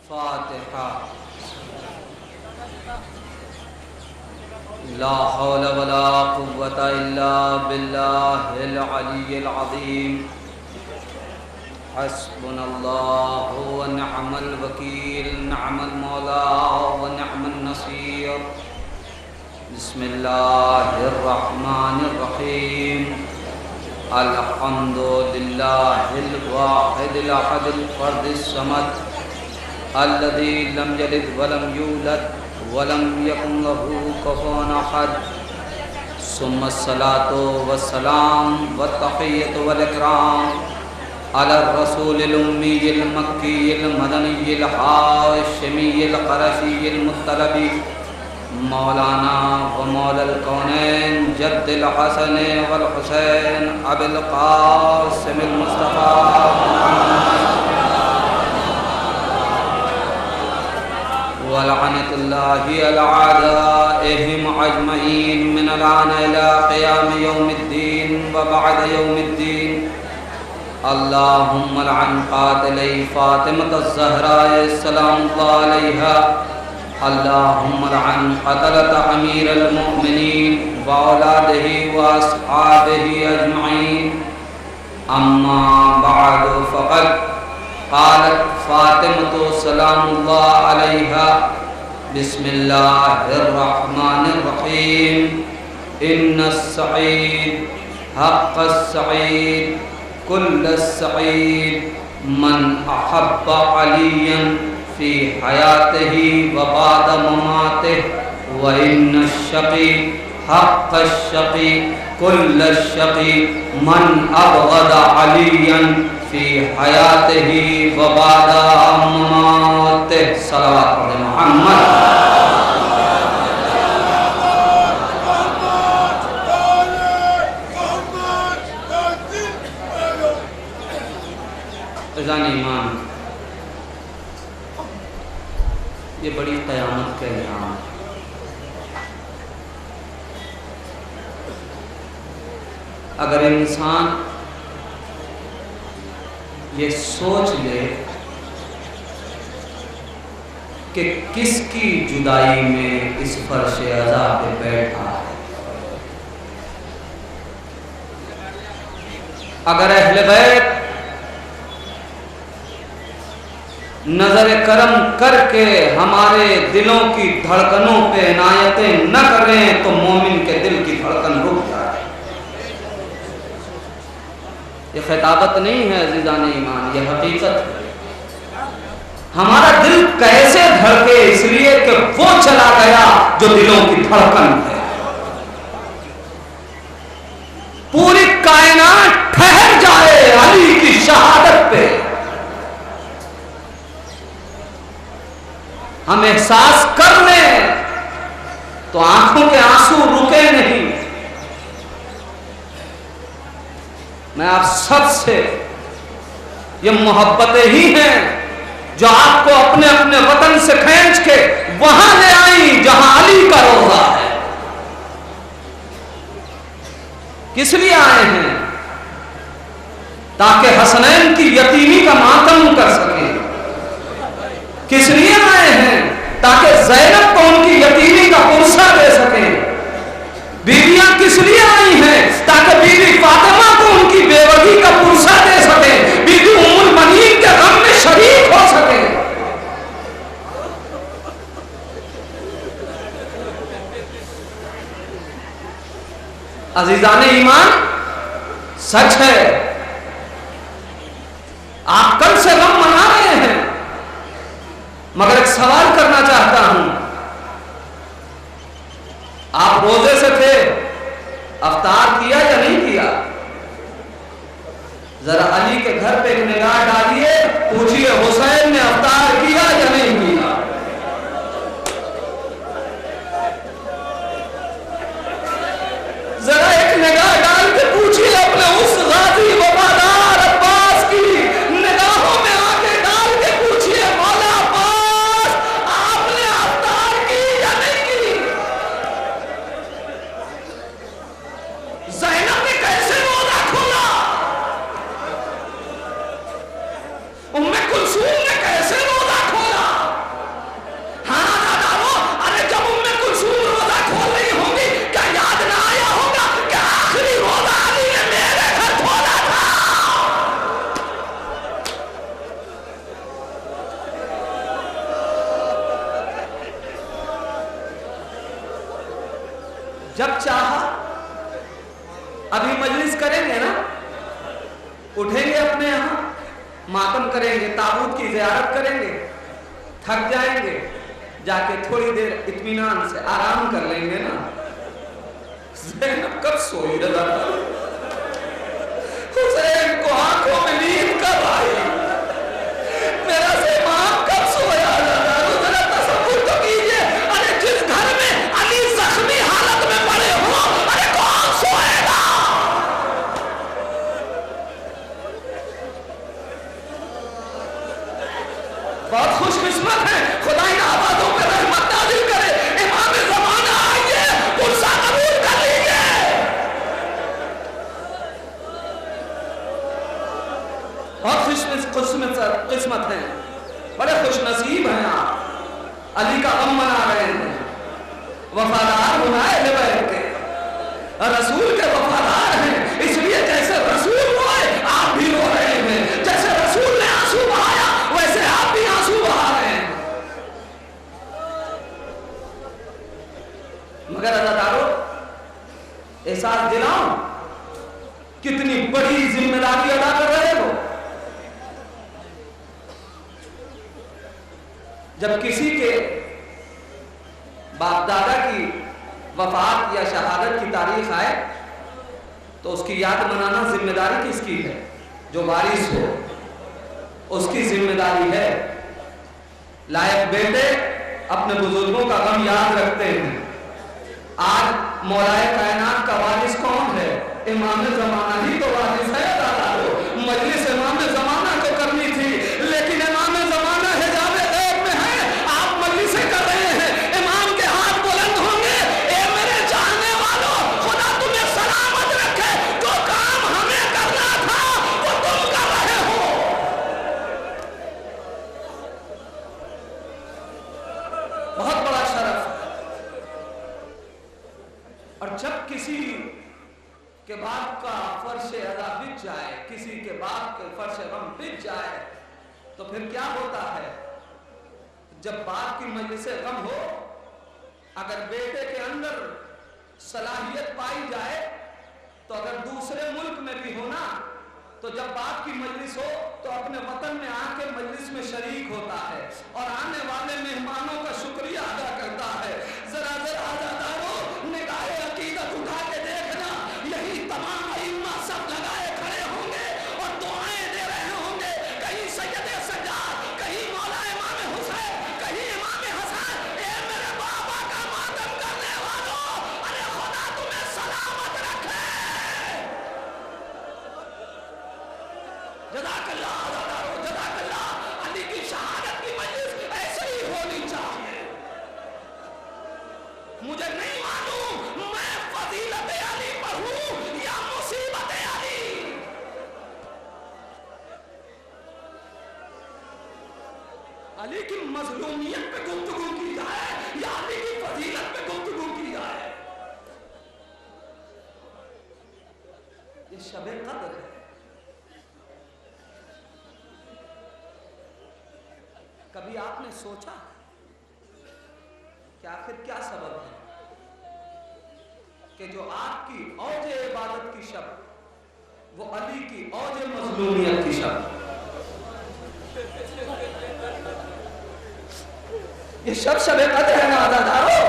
فاتحہ. لا حول ولا قوة إلا بالله العلي العظيم. حسبنا الله ونعم الوكيل. نعم المولى ونعم النصير. بسم الله الرحمن الرحيم. الحمد لله الواحد الأحد الفرد الصمد الذي لم يلد ولم يولد ولم يكن له كفوا أحد. ثم الصلاة والسلام والتحية والإكرام على الرسول الأمي المكي المدني الهاشمي القرشي المطلبي مولانا ومولى الكونين جد الحسن والحسين أبي القاسم المصطفى ولعنة الله على أعدائهم أجمعين من الآن إلى قيام يوم الدين وبعد يوم الدين. اللهم لعن قاتلي فاطمة الزهراء السلام الله عليها. اللهم لعن قتلة أمير المؤمنين وأولاده وأصحابه أجمعين. أما بعد فقد قالت فاطمة سلام الله عليها بسم الله الرحمن الرحيم. إن السعيد حق السعيد كل السعيد من أحب عليا في حياته وبعد مماته. وإن الشقي حق الشقي كل الشقي من أبغض عليا في حياته وبعد مماته. صلوات محمد. عزیزان ایمان، یہ بڑی قیامت کا اعلان ہے. اگر انسان یہ سوچ لے کہ کس کی جدائی میں اس فرش عزا پہ بیٹھا ہے، اگر اہل بیت نظر کرم کر کے ہمارے دلوں کی دھڑکنوں پہ عنایتیں نہ کریں تو مومن کے دل کی دھڑکن رک جائے. یہ خطابت نہیں ہے عزیزان ایمان، یہ حقیقت ہے. ہمارا دل کیسے دھڑکے؟ اس لیے کہ وہ چلا گیا جو دلوں کی دھڑکن ہے. پوری کائنات ٹھہر جائے علی کی شہادت پہ. ہم احساس کر لیں تو آنکھوں کے آنسو رکے نہیں. میں آپ سب سے یہ محبتیں ہی ہیں جو آپ کو اپنے اپنے وطن سے کھینچ کے وہاں لے آئیں جہاں علی کا روضہ ہے. کس لیے آئے ہیں؟ تاکہ حسنین کی یتیمی کا ماتم کر سکیں. کس لیے آئے ہیں؟ تاکہ زینب کو ان کی یتیمی کا پرسہ دے سکیں. بیویاں کس لیے آئی ہیں؟ تاکہ بی بی فاطمہ کو ان کی بیوگی کا پرسہ دے سکیں. بی بی ام المنین کے غم میں شریک ہو سکیں. عزیزان ایمان، سچ ہے آپ کل سے غم منا رہے ہیں، مگر ایک سوال کرنا چاہتا ہوں. آپ روزے سے تھے، افطار کیا یا نہیں کیا؟ ذرا علی کے گھر پہ ایک نگاہ ڈالیے، پوچھئے حسین نے افطار کیا یا نہیں کیا؟ ذرا ایک نگاہ ڈال کے پوچھئے اپنے اس غازی وفادار عباس کی نگاہوں میں آ کے جب چاہا ابھی مجلس کریں گے نا, اٹھیں گے اپنے یہاں ماتم کریں گے, تابوت کی زیارت کریں گے, تھک جائیں گے, جا کے تھوڑی دیر اطمینان سے آرام کر لیں گے نا. زینب کب سوئی رضا دارو, حسین کو آنکھوں میں نیند کب آئی, میرا امام کب سویا رضا دارو. ذرا تصور تو کیجئے, ارے جس گھر میں علی زخمی حالت میں پڑے ہوں, ارے کون سوئے گا. بہت خوش قسمت ہے, خدا ان آبادوں پہ رحمت نازل کرے. امام زمانہ آئیے, پرسہ قبول کر لیجئے. بہت خوش قسمت ہیں, بڑے خوش نصیب ہیں آپ. علی کا غم منا رہے ہیں, وفادار ہونا ہے اہل بیت کے, رسول کے وفادار ہیں, اس لیے جیسے رسول روئے آپ بھی رو رہے ہیں, جیسے رسول نے آنسو بہایا ویسے آپ بھی آنسو بہا رہے ہیں. مگر عزادارو احساس دلاؤں کتنی بڑی ذمہ داری ادا کر رہے ہو. جب کسی کے باپ دادا کی وفات یا شہادت کی تاریخ آئے تو اس کی یاد منانا ذمہ داری کس کی ہے؟ جو وارث ہو اس کی ذمہ داری ہے. لائق بیٹے اپنے بزرگوں کا غم یاد رکھتے ہیں. آج مولائے کائنات کا وارث کون ہے؟ امام زمانہ ہی تو وارث ہے. مجلس امام زمانہ کو کرنی تھی, لیکن امام زمانہ حجاب غیب میں ہے, آپ مجلسیں کر رہے ہیں. امام کے ہاتھ بلند ہوں گے, اے میرے چاہنے والوں, خدا تمہیں سلامت رکھے, جو کام ہمیں کرنا تھا وہ تم کر رہے ہو. بہت بڑا شرف. اور جب کسی کے باپ کا فرش ادا بچ جائے, کسی کے باپ کے فرش غم بچ جائے, تو پھر کیا ہوتا ہے؟ جب باپ کی مجلس غم ہو, اگر بیٹے کے اندر صلاحیت پائی جائے تو اگر دوسرے ملک میں بھی ہونا, تو جب باپ کی مجلس ہو تو اپنے وطن میں آ کے مجلس میں شریک ہوتا ہے اور آنے والے مہمانوں کا شکریہ ادا کرتا ہے. ذرا عزادارو نگاہ عقیدت اٹھا کے دیکھنا, یہی تمام ائمہ سب لگائے کھڑے ہوں گے اور دعائیں دے رہے ہوں گے. کہیں سید سجاد, کہیں مولا امام حسین, کہیں امام حسن. اے میرے بابا کا ماتم کرنے والوں, ارے خدا تمہیں سلامت رکھے. جزاک اللہ عزادارو, جزاک اللہ. علی کی شہادت کی مجلس ایسے ہی ہونی چاہیے. مجھے نہیں معلوم میں فضیلت علی پڑھوں یا مصیبت علی. علی کی مظلومیت پہ گفتگو کی جائے یا علی کی فضیلت پہ گفتگو کی جائے. یہ شب قدر ہے. کبھی آپ نے سوچا کہ آخر کیا سبب ہے کہ جو آپ کی اوج عبادت کی شب وہ علی کی اوج مظلومیت کی شب, یہ شب قدر ہے نا عزادارو.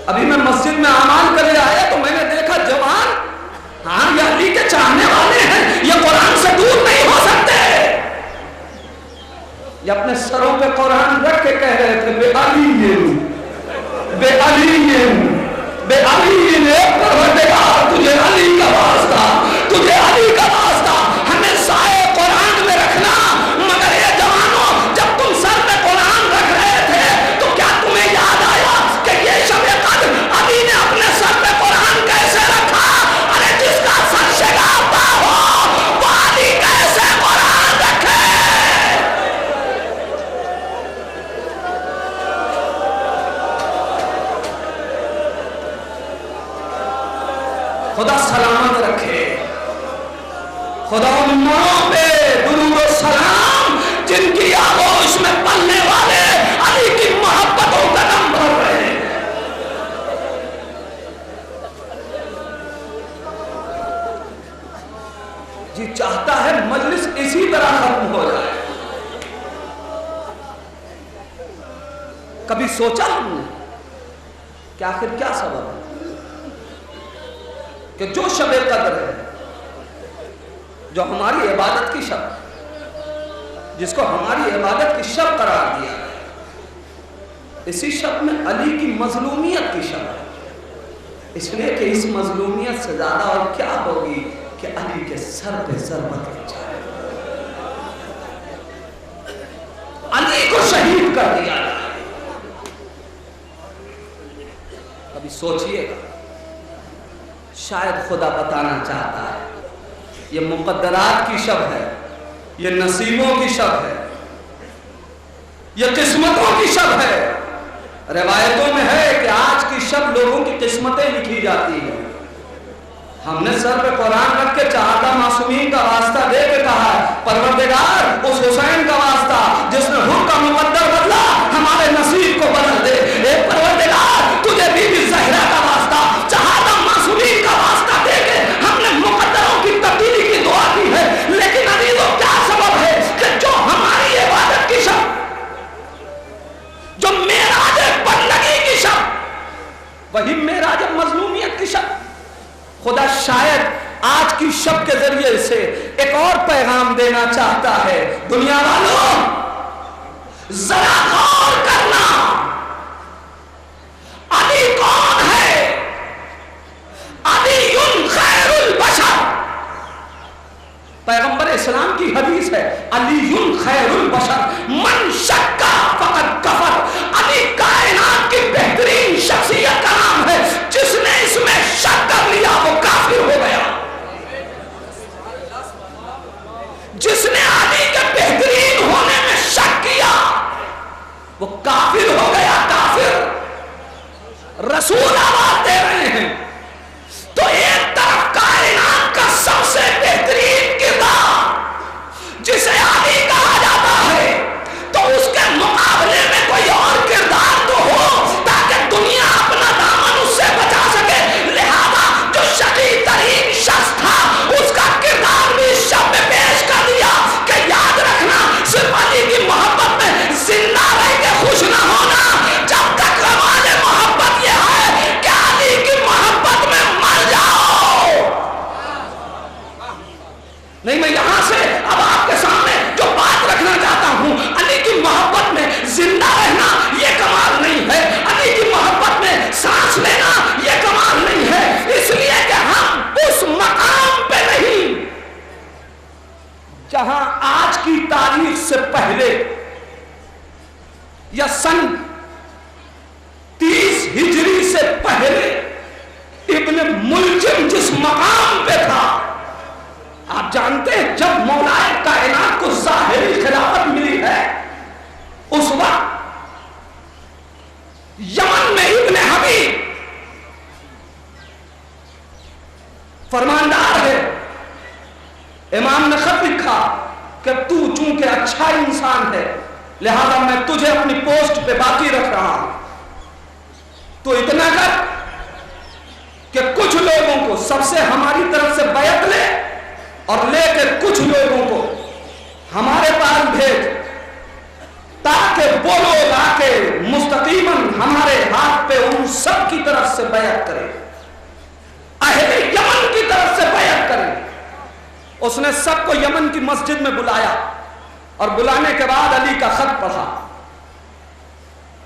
ابھی میں مسجد میں اعمال کرنے آیا تو میں نے دیکھا جوان, ہاں یہ علی کے چاہنے والے ہیں, یہ قرآن سے دور نہیں ہو سکتے. یہ اپنے سروں پہ قرآن رکھ کے کہہ رہے تھے بے علی, بے علی, بے علی نے پروردگار تجھے علی کا واسطہ, تجھے علی کا واسطہ. ہمیں سائے قرآن میں رکھنا. مگر یہ جوانوں, جب تم سر پہ قرآن رکھ رہے تھے تو کیا تمہیں یاد آیا کہ یہ شب قدر علی نے اپنے سر پہ قرآن کیسے رکھا؟ ارے جس کا سر شگافتہ ہو وہ علی کیسے قرآن رکھے؟ خدا سلامت رکھے. خدا ان ماؤں پہ درود و سلام جن کی آغوش میں پلنے والے علی کی محبتوں کا نام بھر رہے ہیں. کبھی سوچا ہم نے کہ آخر کیا سبب ہے کہ جو شب قدر ہے، جو ہماری عبادت کی شب، جس کو ہماری عبادت کی شب قرار دیا ہے، اسی شب میں علی کی مظلومیت کی شب ہے، اس لیے کہ اس مظلومیت سے زیادہ اور کیا ہوگی کہ علی کے سر پہ ضربت کی جائے، علی کو شہید کر دیا جائے۔ ابھی سوچئے گا، شاید خدا بتانا چاہتا ہے یہ مقدرات کی شب ہے، یہ نصیبوں کی شب ہے، یہ قسمتوں کی شب ہے۔ روایتوں میں ہے کہ آج کی شب لوگوں کی قسمتیں لکھی جاتی ہیں۔ ہم نے سر پہ قرآن رکھ کے چہارہ معصومین کا واسطہ دے کے کہا ہے پروردگار اس حسین کا واسطہ جس نے حق کا مقدر بدلا ہمارے نصیب کو بدل دے۔ اے پروردگار تجھے بی بی زہرا کا واسطہ چہارہ معصومین کا واسطہ دے کے ہم نے مقدروں کی تبدیلی کی دعا کی ہے، لیکن عزیزوں کیا سبب ہے کہ جو ہماری عبادت کی شب، جو معراج بندگی کی شب، وہی معراج مظلومیت کی شب، خدا شاید آج کی شب کے ذریعے سے ایک اور پیغام دینا چاہتا ہے۔ دنیا والوں ذرا غور کرنا، علی کون ہے؟ علی خیر البشر، پیغمبر اسلام کی حدیث ہے علی خیر البشر من شک فقد کفر۔ علی کائنات کی بہترین شخصیت کا نام ہے، جس نے اس میں شک کر لیا وہ کافر ہو گیا۔ جس نے علی کے بہترین ہونے میں شک کیا وہ کافر ہو گیا، کافر۔ رسول آواز دے رہے ہیں تو ایک طرف کائنات کا سب سے بہترین کردار جسے علی کہا جاتا ہے، تو اس کے مقابلے میں کوئی اور کردار تو ہو تاکہ دنیا اپنا دامن اس سے بچا سکے۔ لہذا جو شقی ترین شخص تھا اس کا کردار بھی اس شب میں پیش کر دیا کہ یاد رکھنا صرف علی کی محبت میں زندہ رہ کے خوش نہ ہونا، جب تک رواج محبت یہ ہے کہ علی کی محبت میں مر جاؤ۔ نہیں، میں یہاں سے اب آپ کے سامنے جو بات رکھنا چاہتا ہوں، علی کی محبت میں زندہ رہنا یہ کمال نہیں ہے، علی کی محبت میں سانس لینا یہ کمال نہیں ہے، اس لیے کہ ہم اس مقام پہ نہیں جہاں آج کی تاریخ سے پہلے یا سن 30 ہجری سے پہلے ابن ملجم جس مقام پہ تھا، آپ جانتے ہیں جب مولائے کائنات کو ظاہری خلافت ملی ہے اس وقت یمن میں ابن حبیب فرماندار ہے، امام نے خط لکھا کہ تو چونکہ اچھا انسان ہے لہذا میں تجھے اپنی پوسٹ پہ باقی رکھ رہا ہوں، تو اتنا کر کہ کچھ لوگوں کو سب سے ہماری طرف سے بیعت لے اور لے کے کچھ لوگوں کو ہمارے پاس بھیج تاکہ وہ لوگ آ کے مستقیماً ہمارے ہاتھ پہ ان سب کی طرف سے بیعت کرے، اہل یمن کی طرف سے بیعت کرے۔ اس نے سب کو یمن کی مسجد میں بلایا اور بلانے کے بعد علی کا خط پڑھا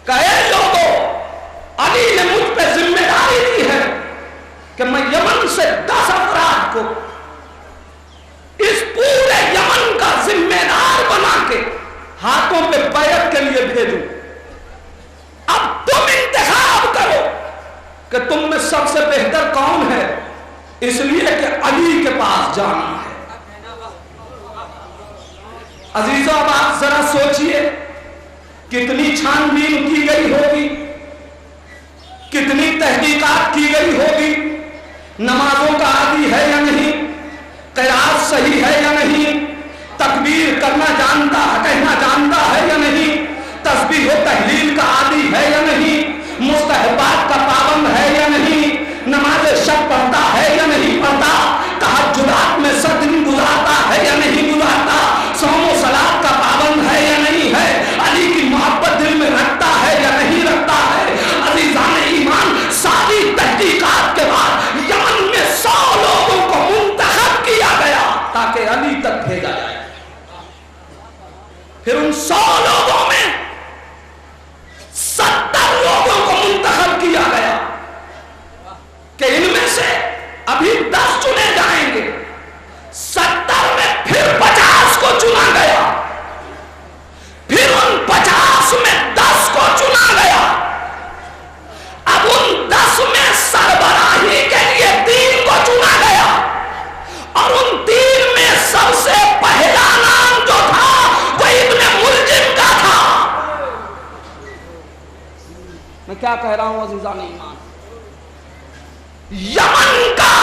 کہ اے لوگوں، علی نے مجھ پہ ذمہ داری دی ہے کہ میں یمن سے 10 افراد کو اس پورے یمن کا ذمہ دار بنا کے ہاتھوں پہ بیعت کے لیے بھیجوں۔ اب تم انتخاب کرو کہ تم میں سب سے بہتر کون ہے، اس لیے کہ علی کے پاس جانا ہے۔ عزیزوں اب آپ ذرا سوچئے کتنی چھان بین کی گئی ہوگی، کتنی تحقیقات کی گئی ہوگی، نمازوں کا عادی ہے یا نہیں، قرات صحیح ہے یا نہیں، تکبیر کرنا جانتا کہنا جانتا ہے یا نہیں، تسبیح و تحلیل کا عادی ہے یا نہیں، مستحبات کا پابند ہے یا نہیں، نماز شب پڑھتا ہے یا نہیں پڑھتا، تہجدات میں سب دن گزارتا ہے یا نہیں گزارتا، صوم و صلات کا پابند ہے یا نہیں ہے، علی کی محبت دل میں رکھتا ہے یا نہیں میں کیا کہہ رہا ہوں عزیزان ایمان؟ یمن کا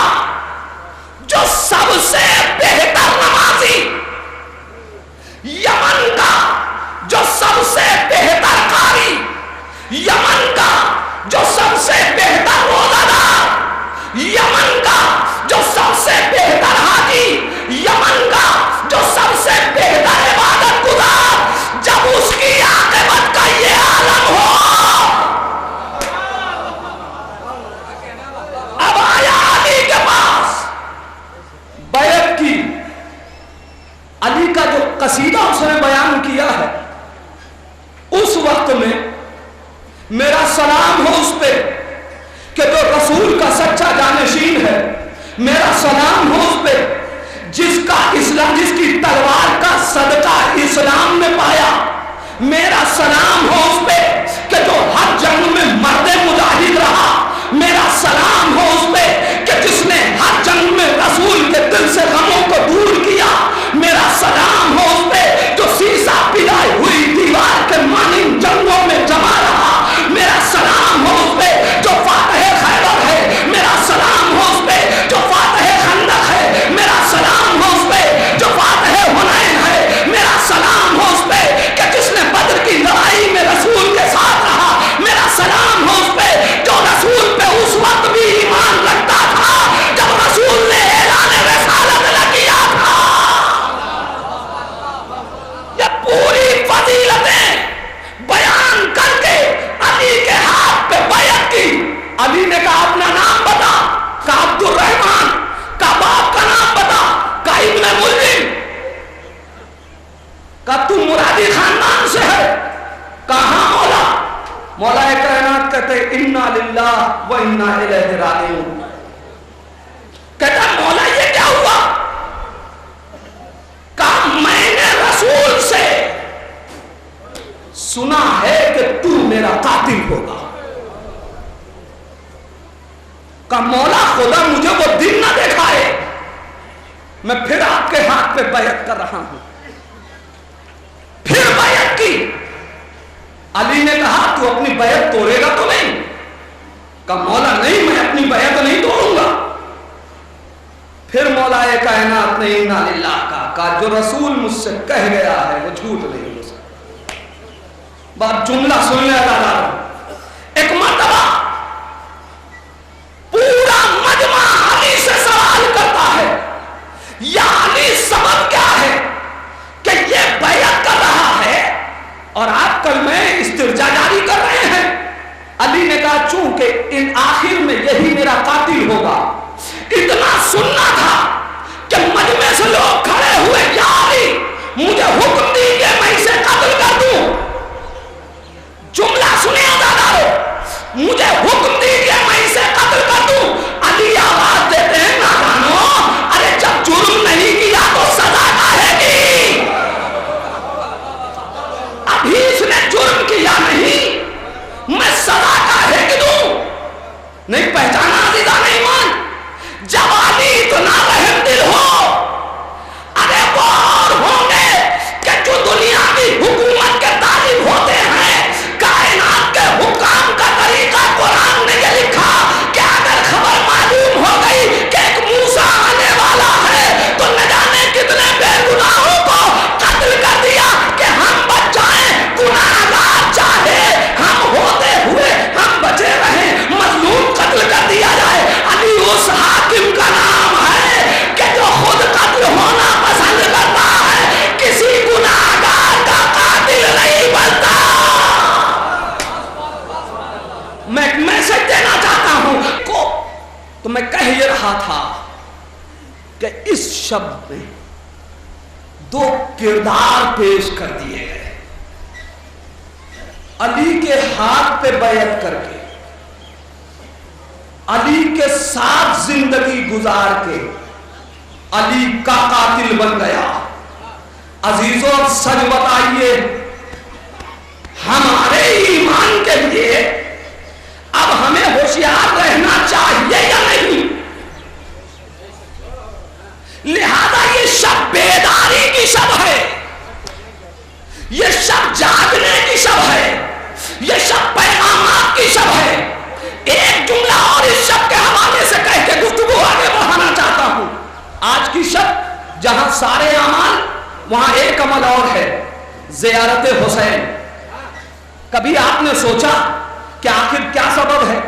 جو سب سے بہتر نمازی، یمن کا جو سب سے بہتر قاری، یمن کا جو سب سے بہتر روزہ دار، یمن کا جو سب سے بہتر حاجی، یمن کا جو سب سے بہتر عبادت گزار، جب اس کی عاقبت کا یہ عالم ہو، اب آیا علی کے پاس بیعت کی، علی کا جو قصیدہ اس نے بیان کیا ہے، اس وقت میں میرا سلام ہو اس پہ کہ جو رسول کا سچا جانشین ہے، میرا سلام ہو اس پہ جس کا اسلام، جس کی تلوار کا صدقہ اسلام میں پایا، میرا سلام ہو اس پہ کہ جو ہر جنگ میں مرد مجاہد رہا، میرا سلام ہو اس پہ کہ جس نے ہر جنگ میں رسول کے دل سے غموں کو دور کیا، میرا سلام ہو اس پہ جو سیسا پلائی ہوئی دیوار کے مانند جنگوں میں جمع رہا، میرا سلام ہو اس پہ جو فاتح خیبر ہے، میرا سلام ہو اس پہ جو فاتح خندق ہے، میرا سلام ہو اس پہ جو فاتح حنین ہے، میرا سلام ہو اس پہ کہ جس نے بدر کی لڑائی میں رسول کے ساتھ رہا، میرا سلام ہو اس پہ جو رسول پہ اس وقت بھی ایمان رکھتا تھا جب رسول نے اعلان رسالت نہ کیا تھا۔ یہ پوری فضیلتیں بیان کر کے علی کے ہاتھ پہ بیعت کی۔ علی نے کہا اپنا نام بتا، کہا عبد الرحمن، کہا باپ کا نام بتا، کہا ابن ملزم، کہا تم مرادی خاندان سے ہے، کہاں مولا؟ مولا کائنات کہتے انا للہ و انا الیہ راجعون، کہتا مولا یہ کیا ہوا؟ کہا میں نے رسول سے سنا ہے کہ تو میرا قاتل ہوگا۔ کہا مولا خدا مجھے وہ دن نہ دکھائے، میں پھر آپ کے ہاتھ پہ بیعت کر رہا ہوں۔ پھر بیعت کی۔ علی نے کہا تو اپنی بیعت توڑے گا تو نہیں؟ کہا مولا نہیں، میں اپنی بیعت نہیں توڑوں گا۔ پھر مولا کائنات نے انا للہ کہا جو رسول مجھ سے کہہ گیا ہے وہ جھوٹ نہیں ہو سکتا۔ بات جملہ سن لے دادا، ایک مرتبہ پورا مجمع علی سے سوال کرتا ہے یا علی سبب کیا ہے کہ یہ بیعت کر رہا ہے اور آپ کل میں استرجاع جاری کر رہے ہیں؟ علی نے کہا چونکہ ان آخر میں یہی میرا قاتل ہوگا، اتنا سننا تھا کہ مجمع سے لوگ کھڑے ہوئے، یا علی مجھے حکم دیجیے میں اسے قتل کر دوں۔ جملہ سنیں دادارو، مجھے حکم دیجیے میں اسے قتل کر دوں۔ علی آواز دیتے ہیں نادانو، ارے جب جرم نہیں کیا تو سزا کاہے کی؟ ابھی اس نے جرم کیا نہیں، میں سزا کاہے کی دوں؟ نہیں پہچانا عزیزان ایمان؟ جب علی اتنا رحم دل ہو، ارے وہ اور ہوں گے کہ جو دنیاوی حکومت کے طالب ہوتے ہیں۔ کائنات کے حکام کا طریقہ قرآن نے یہ لکھا کہ اگر خبر معلوم ہو گئی کہ ایک موسیٰ آنے والا ہے تو نہ جانے کتنے بے گناہوں کو قتل کر دیا کہ ہم بچ جائیں، گناہگار چاہے ہم ہوتے ہوئے ہم بچے رہیں، مظلوم قتل کر دیا جائے۔ علی اس حاکم کا نام ہے کہ جو خود قتل ہونا پسند کرتا ہے، کسی گناہگار کا قاتل نہیں بنتا۔ میں ایک میسج دینا چاہتا ہوں کو، تو میں کہہ یہ رہا تھا کہ اس شب میں دو کردار پیش کر دیے گئے۔ علی کے ہاتھ پہ بیعت کر کے، علی کے ساتھ زندگی گزار کے علی کا قاتل بن گیا۔ عزیزوں اب سچ بتائیے، ہمارے ایمان کے لیے اب ہمیں ہوشیار رہنا چاہیے یا نہیں؟ لہذا یہ شب بیداری کی شب ہے، یہ شب جاگنے کی شب ہے، یہ شب پیغامات کی شب ہے. ایک جملہ اور اس شب کے حوالے سے کہہ کے گفتگو آگے بڑھانا چاہتا ہوں. آج کی شب جہاں سارے اعمال وہاں ایک عمل اور ہے, زیارت حسین. کبھی آپ نے سوچا کہ آخر کیا سبب ہے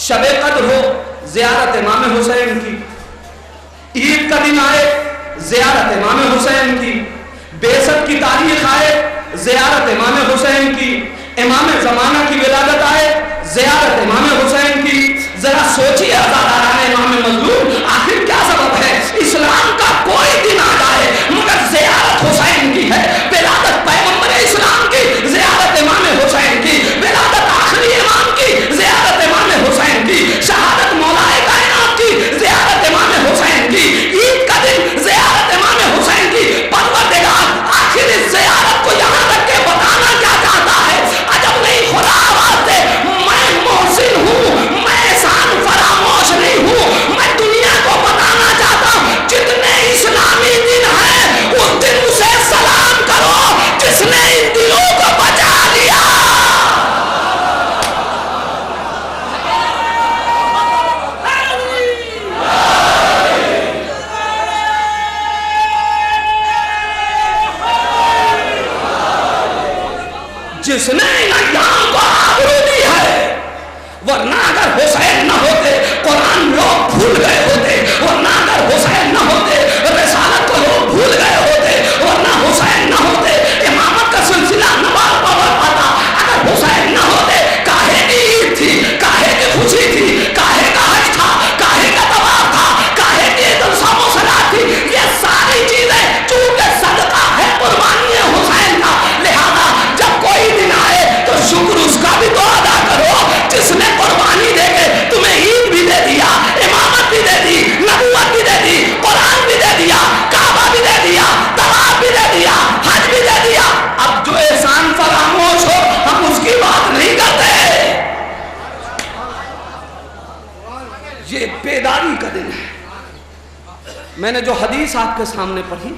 شب قدر ہو زیارت امام حسین کی, عید کا دن آئے زیارت امام حسین کی, بعثت کی تاریخ آئے زیارت امام حسین کی, امام زمانہ کی ولادت آئے زیارت امام حسین کی. ذرا سوچیے عزاداران امام مظلوم, آخر کیا سبب ہے اسلام کا کوئی دن آ جائے مگر زیارت حسین کی ہے, ولادت پیغمبر اسلام کی زیارت امام حسین کی, ولادت آخری امام کی زیارت امام حسین کی, شہادت مولا کائنات کی زیارت امام حسین کی, عید کا دن زیارت امام حسین کی. پروردگار آخر اس زیارت کو یہاں تک کے بتانا کیا چاہتا ہے؟ عجب نہیں خدا آواز دے, میں محسن ہوں, میں احسان فراموش نہیں ہوں. میں دنیا کو بتانا چاہتا ہوں جتنے اسلامی دن ہیں اس دن اسے سلام کرو جس نے ان دلوں کو بچا لیا. جس نے ان ایام کو آبرو دی ہے, ورنہ اگر حسین نہ ہوتے قرآن لوگ بھول گئے ہوتے, ورنہ اگر حسین نہ ہوتے رسالت کو لوگ بھول گئے ہوتے, ورنہ حسین نہ ہوتے امامت کا سلسلہ نہ بڑھ پاتا, اگر حسین نہ ہوتے کاہے کی عید تھی, کاہے کی خوشی تھی, کاہے کا حج تھا, کاہے کا طواف تھا, کاہے کی عید الصوم و صلاۃ تھی. یہ ساری چیزیں چونکہ صدقہ ہے قربانی حسین کا, لہذا جب کوئی دن آئے تو شکر اس کا بھی تو ادا کرو جس نے قربانی دے کے تمہیں عید بھی دے دیا, امامت بھی دے دی, نبوت بھی دے دی, قرآن بھی دے دیا, کعبہ بھی دے دیا, طواف بھی دے دیا, حج بھی دے دیا. اب جو احسان فراموش ہو ہم اس کی بات نہیں کرتے. یہ بیداری کا دن ہے. میں نے جو حدیث آپ کے سامنے پڑھی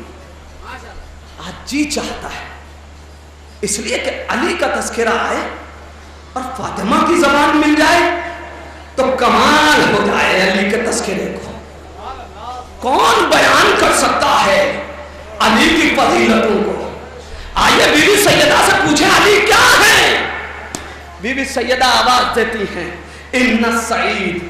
آج جی چاہتا ہے اس لیے کہ علی کا تذکرہ آئے اور فاطمہ کی زبان مل جائے تو کمال ہو جائے. علی کے تذکرے کو کون بیان کر سکتا ہے علی کی فضیلتوں کو؟ آئیے بی بی سیدہ سے پوچھیں علی کیا ہے. بی بی سیدہ آواز دیتی ہیں, ان السعید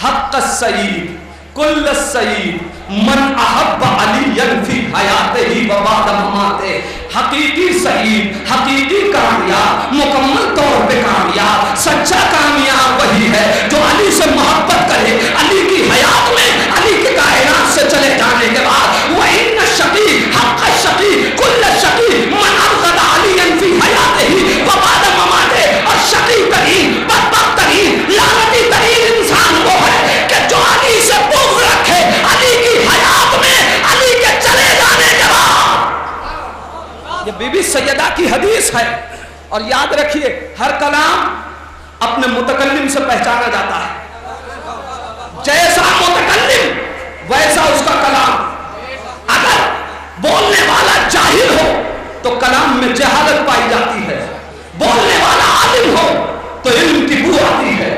حق السعید کل السعید من احب علی فی حیاتہ و بعد مماتہ. حقیقی سعید, حقیقی کامیاب, مکمل طور پہ کامیاب, سچا کامیاب وہی ہے جو علی سے محبت کرے, علی کی حیات میں, علی کی کائنات سے چلے جانے کے بعد. وَإِنَّ الشَّقِي حَقَّ الشَّقِي كُلَّ الشَّقِي مَنْ أَبْغَضَ عَلِيًّا فِي حَيَاتِهِ وَبَعْدَ مَمَاتِهِ. اور شقی ترین, بدبخت ترین, لعنتی ترین انسان وہ ہے کہ جو علی سے بغض رکھے علی کی حیات میں, علی کے چلے جانے کے بعد. یہ بی بی سیدہ کی حدیث ہے. اور یاد رکھیے ہر کلام اپنے متکلم سے پہچانا جاتا ہے. جیسا متکلم ویسا اس کا کلام. اگر بولنے والا جاہل ہو تو کلام میں جہالت پائی جاتی ہے, بولنے والا عالم ہو تو علم کی بو آتی ہے,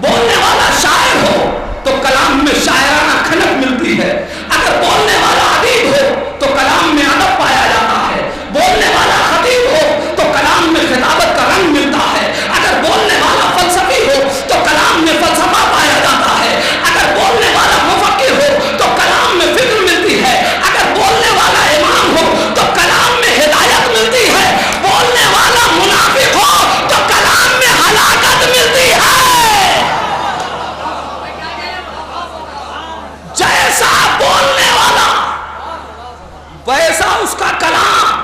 بولنے والا شاعر ہو تو کلام میں شاعرانہ کھنک ملتی ہے, اگر بولنے والا ادیب ہو تو کلام میں ادب پایا جاتا ہے, بولنے والا خطیب ہو تو کلام میں خطابت کا رنگ ملتا ہے, اگر بولنے والا فلسفی ہو تو کلام میں فلسفہ پایا جاتا ہے, اگر بولنے والا مفکر ہو تو کلام میں فکر ملتی ہے, اگر بولنے والا امام ہو تو کلام میں ہدایت ملتی ہے, بولنے والا منافق ہو تو کلام میں ہلاکت ملتی ہے. جیسا بولنے والا ویسا اس کا کلام.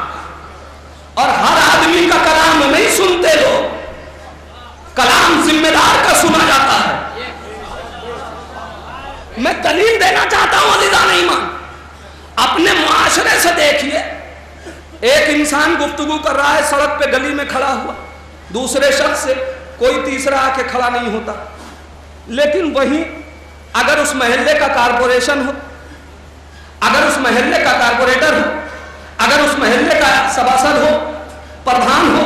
اور ہر آدمی کا کلام نہیں سنتے لوگ, کلام ذمہ دار کا سنا جاتا ہے. میں دلیل دینا چاہتا ہوں عزیزان ایمان, اپنے معاشرے سے دیکھیے. ایک انسان گفتگو کر رہا ہے سڑک پہ گلی میں کھڑا ہوا, دوسرے شخص سے کوئی تیسرا آ کے کھڑا نہیں ہوتا, لیکن وہیں اگر اس محلے کا کارپوریشن ہو, اگر اس محلے کا کارپوریٹر ہو, اگر اس محلے کا سباسد ہو, پردھان ہو,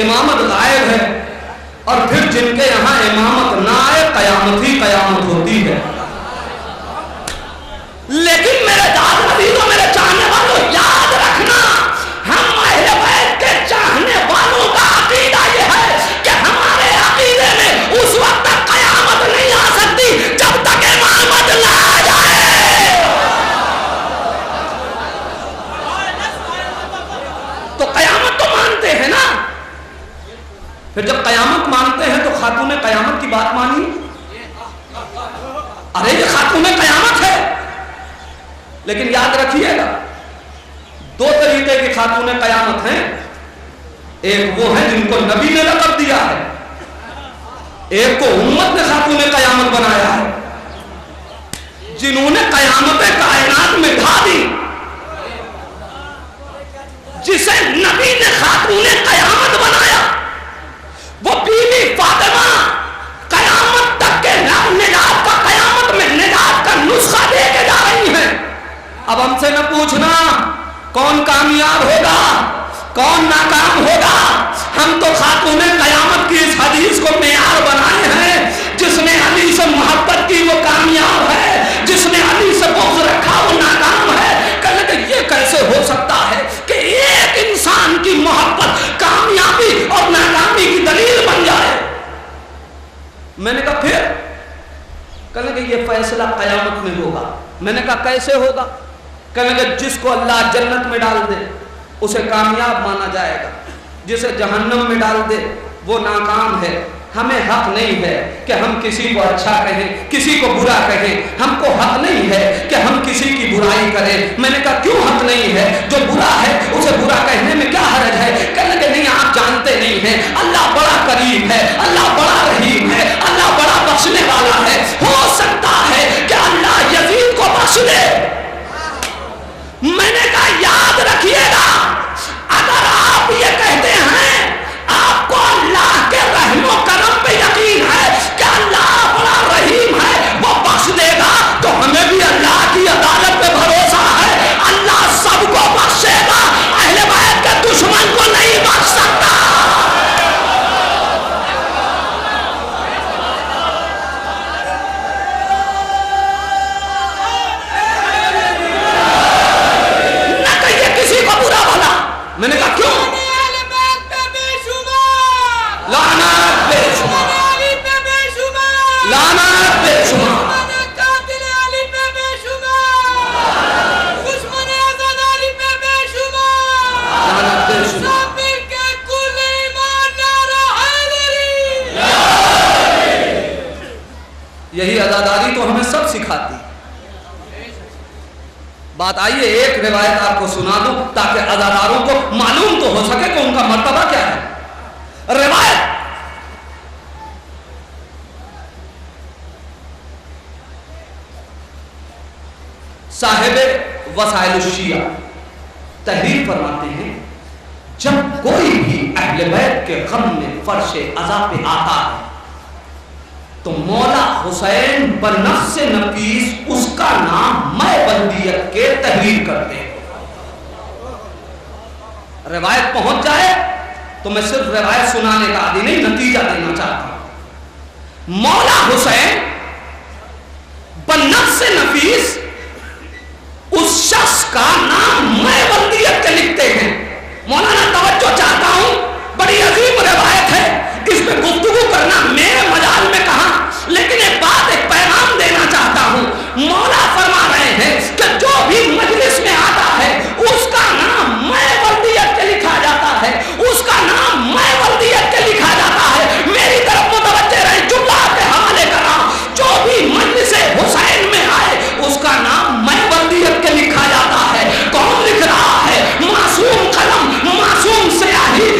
امامت غائب ہے، اور پھر جن کے یہاں امامت نہ آئے قیامت ہی قیامت ہوتی ہے۔ لیکن میرے داد عزیزوں، میرے چاہنے والوں، یاد رکھنا، ہم اہل بیت کے چاہنے والوں کا عقیدہ یہ ہے کہ ہمارے عقیدے میں اس وقت تک قیامت نہیں آ سکتی جب تک امامت نہ آ جائے۔ تو قیامت تو مانتے ہیں نا، پھر جب قیامت مانتے ہیں تو خاتون قیامت کی بات مانی؟ ارے یہ خاتون قیامت ہے، لیکن یاد رکھیے گا دو طریقے کی خاتون قیامت ہیں۔ ایک وہ ہیں جن کو نبی نے لقب دیا ہے، ایک کو امت نے خاتون قیامت بنایا ہے، جنہوں نے قیامت کائنات میں ڈھا دی۔ جسے نبی نے خاتون قیامت بنایا وہ بی بی فاطمہ قیامت تک کے نجات کا، قیامت میں نجات کا نسخہ دے کے جا رہی ہیں۔ اب ہم سے نہ پوچھنا کون کامیاب ہوگا کون ناکام ہوگا، ہم تو خاتون قیامت کی اس حدیث کو معیار بنائے ہیں، جس نے علی سے محبت کی وہ کامیاب ہے، جس نے علی سے بغض رکھا وہ ناکام ہے۔ کہنے کہ یہ کیسے ہو سکتا ہے کہ ایک انسان کی محبت کامیابی اور ناکامی کی دلیل بن جائے؟ میں نے کہا پھر؟ کہنے کہ یہ فیصلہ قیامت میں ہوگا۔ میں نے کہا کیسے ہوگا؟ کہنے کہ جس کو اللہ جنت میں ڈال دے اسے کامیاب مانا جائے گا، جسے جہنم میں ڈال دے وہ ناکام ہے۔ ہمیں حق نہیں ہے کہ ہم کسی کو اچھا کہیں کسی کو برا کہیں، ہم کو حق نہیں ہے کہ ہم کسی کی برائی کریں۔ میں نے کہا کیوں حق نہیں ہے؟ جو برا ہے اسے برا کہنے میں کیا حرج ہے؟ کہنے کہ نہیں آپ جانتے نہیں ہیں، اللہ بڑا کریم ہے، اللہ بڑا رحیم ہے، اللہ بڑا بخشنے والا ہے، ہو سکتا ہے کہ اللہ یزید کو بخش دے۔ میں نے کہا یاد رکھیے گا، اگر آپ یہ کہتے ہیں آپ کو اللہ کے رحم و کرم پہ یقین ہے کہ اللہ بڑا رحیم ہے وہ بخش دے گا، تو ہمیں بھی اللہ کی عدالت پہ بھروسہ ہے، اللہ سب کو بخشے گا، اہل بیت کے دشمن کو نہیں بخش سکتا۔ نہ کہیے کسی کو برا بھلا۔ میں نے کہا کیوں؟ لعنت بے شمار، لعنت بے شمار، یہی عزاداری تو ہمیں سب سکھاتی۔ بات آئیے ایک روایت آپ کو سنا دوں تاکہ عزاداروں کو معلوم تو ہو سکے کہ ان کا مرتبہ کیا ہے۔ روایت صاحب وسائل الشیعہ تحریر فرماتے ہیں جب کوئی بھی اہل بیت کے غم میں فرش عزا پہ آتا ہے تو مولا حسین بنفس نفیس اس کا نام میں بندیت کے تحریر کرتے ہیں۔ روایت پہنچ جائے تو میں صرف روایت سنانے کا عادی نہیں، نتیجہ دینا چاہتا ہوں۔ مولا حسین بنفس نفیس اس شخص کا نام میں بندیت کے لکھتے ہیں۔ مولانا توجہ چاہتا ہوں، بڑی عظیم روایت ہے، اس پہ گفتگو کرنا میرے مجال میں کہاں، لیکن ایک بات ایک پیغام دینا چاہتا ہوں۔ مولا فرما رہے ہیں کہ جو بھی مجلس میں آتا ہے اس کا نام میں بندیت کے لکھا جاتا ہے، اس کا نام میں بندیت کے لکھا جاتا ہے۔ میری طرف متوجہ رہیں، جملہ کے حوالے کر رہا ہوں، جو بھی مجلس حسین میں آئے اس کا نام میں بندیت کے لکھا جاتا ہے۔ کون لکھ رہا ہے؟ معصوم قلم، معصوم سیاہی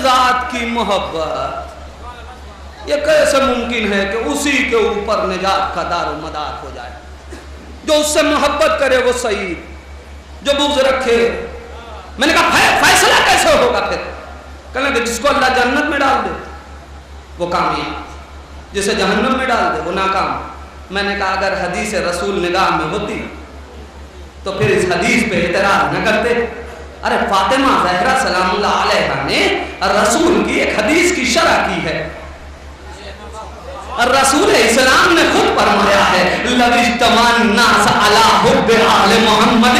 ذات کی محبت، یہ کیسے ممکن ہے کہ اسی کے اوپر نجات کا دار و مدار ہو جائے؟ جو اس سے محبت کرے وہ سعید، جو بغض رکھے. میں نے کہا فیصلہ کیسے ہوگا پھر؟ کہنے کہ جس کو اللہ جنت میں ڈال دے وہ کامیاب، جسے جہنم میں ڈال دے وہ ناکام. میں نے کہا اگر حدیث رسول نگاہ میں ہوتی تو پھر اس حدیث پہ اعتراض نہ کرتے. ارے فاطمہ زہرا سلام اللہ علیہا نے رسول کی ایک حدیث کی شرح کی ہے. رسول اسلام نے خود فرمایا ہے لَوِ اجْتَمَعَ النَّاسُ عَلَىٰ حُبِّ آلِ مُحَمَّدٍ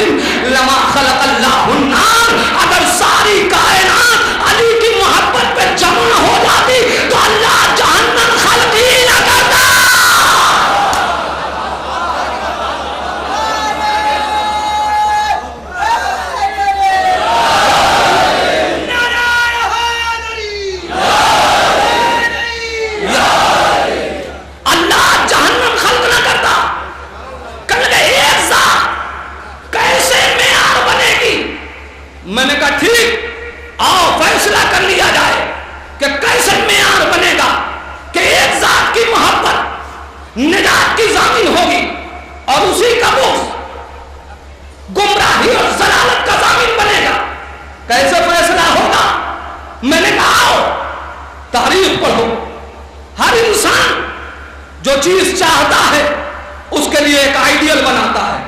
لَمَا خَلَقَ اللَّهُ النَّارَ. اگر ساری کائنات علی کی محبت پہ جمع ہو جاتی تو اللہ جہنم خلق ہی نہ کرتا. میں نے کہا ٹھیک، آؤ فیصلہ کر لیا جائے کہ کیسے معیار بنے گا کہ ایک ذات کی محبت نجات کی ضامن ہوگی اور اسی کا بغض گمراہی اور ضلالت کا ضامن بنے گا. کیسے فیصلہ ہوگا؟ میں نے کہا آؤ تاریخ پڑھو. ہر انسان جو چیز چاہتا ہے اس کے لیے ایک آئیڈیل بناتا ہے،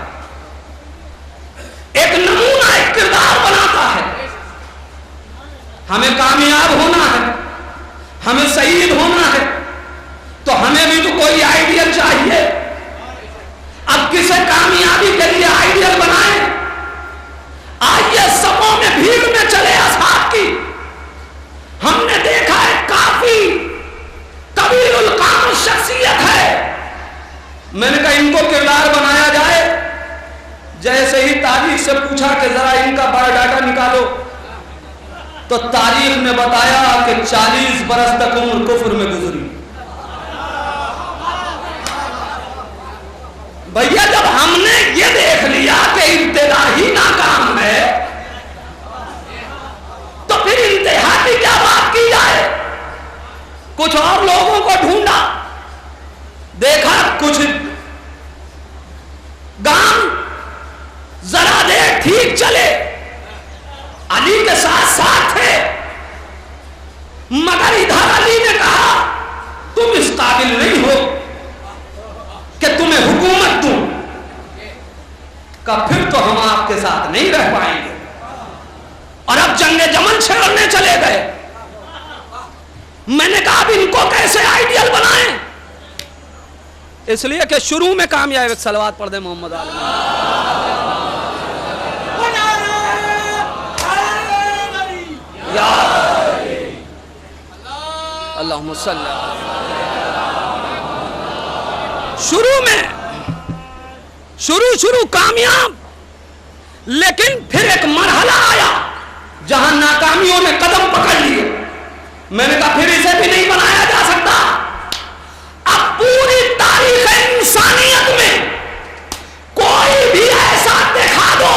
ایک نمونہ، ایک کردار بناتا ہے. ہمیں کامیاب ہونا ہے، ہمیں سعید ہونا ہے تو ہمیں بھی تو کوئی آئیڈیل چاہیے. اب کسے کامیابی کے لیے آئیڈیل بنائیں؟ آئیے سبوں میں بھیڑ میں چلے اصحاب کی. ہم نے دیکھا ہے کافی طویل القامت شخصیت ہے. میں نے کہا ان کو کردار بنایا جائے. جیسے ہی تاریخ سے پوچھا کہ ذرا ان کا بایو ڈاٹا نکالو تو تاریخ نے بتایا کہ 40 برس تک عمر کفر میں گزری. بھیا جب ہم نے یہ دیکھ لیا کہ ابتدا ہی ناکام ہے تو پھر انتہا کی کیا بات کی جائے؟ کچھ اور لوگوں کو ڈھونڈا، دیکھا کچھ گام ذرا دیر ٹھیک چلے، علی کے ساتھ ساتھ تھے، مگر ادھر علی نے کہا تم اس قابل نہیں ہو کہ تمہیں حکومت دوں. کہ پھر تو ہم آپ کے ساتھ نہیں رہ پائیں گے. اور اب جنگ جمل چھیڑنے چلے گئے. میں نے کہا اب ان کو کیسے آئیڈیل بنائیں؟ اس لیے کہ شروع میں کامیاب. ایک صلوات پڑھ دیں محمد علیہ. اللہم صلی. شروع کامیاب، لیکن پھر ایک مرحلہ آیا جہاں ناکامیوں نے قدم پکڑ لیے. میں نے کہا پھر اسے بھی نہیں بنایا جا سکتا. اب پوری تاریخ انسانیت میں کوئی بھی ایسا دکھا دو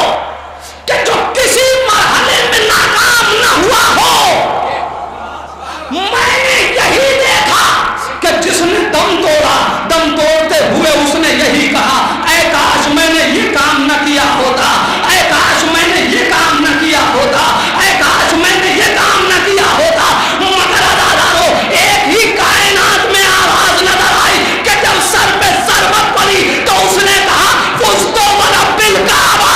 کہ جو کسی مرحلے میں ناکام نہ ہوا ہو. میں نے یہی دیکھا کہ جس نے دم توڑا، دم توڑتے ہوئے اس نے یہی کہا اے کاش میں نے یہ کام نہ کیا ہوتا، اے کاش میں نے یہ کام نہ کیا ہوتا، اے کاش میں نے یہ کام نہ کیا ہوتا. مگر ادارو ایک ہی کائنات میں آواز نظر آئی کہ جب سر پہ ضربت پڑی تو اس نے کہا فزت ورب الکعبہ.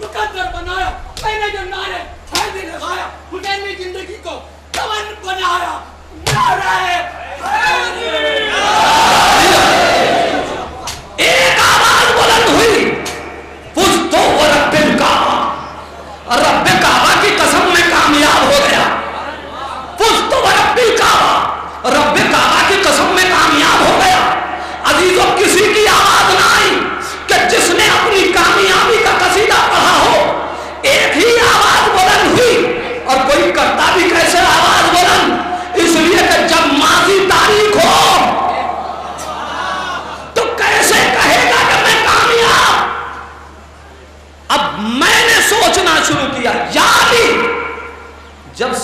مقدر بنایا، میں نے جو نعرے حیدر لگایا، حسین نے زندگی کو تمن بنایا. نعرہ حیدر. ایک آواز بلند ہوئی فزت ورب الکعبہ. رب کعبہ کی قسم میں کامیاب ہو گیا. فزت ورب الکعبہ، رب کعبہ کی قسم میں کامیاب ہو گیا. عزیزوں کسی کی آواز نہ آئی کہ جس نے اپنی کامیابی کا قصیدہ پڑھا ہو. ایک ہی آواز بلند ہوئی اور کوئی کرتا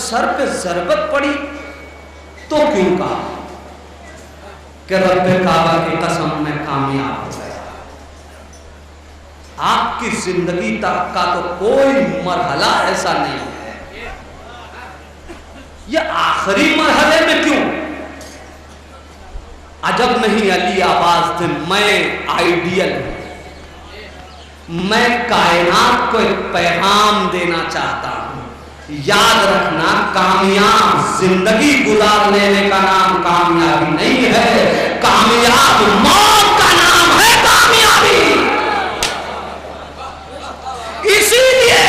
سر پہ ضربت پڑی تو کیوں کہا کہ رب کعبہ کی قسم میں کامیاب ہو گیا؟ آپ کی زندگی تک کا تو کوئی مرحلہ ایسا نہیں ہے، یہ آخری مرحلے میں کیوں؟ عجب نہیں علی آواز دے میں آئیڈیل ہوں، میں کائنات کو ایک پیغام دینا چاہتا ہوں، یاد رکھنا کامیاب زندگی گزار لینے کا نام کامیابی نہیں ہے، کامیاب موت کا نام ہے کامیابی۔ اسی لیے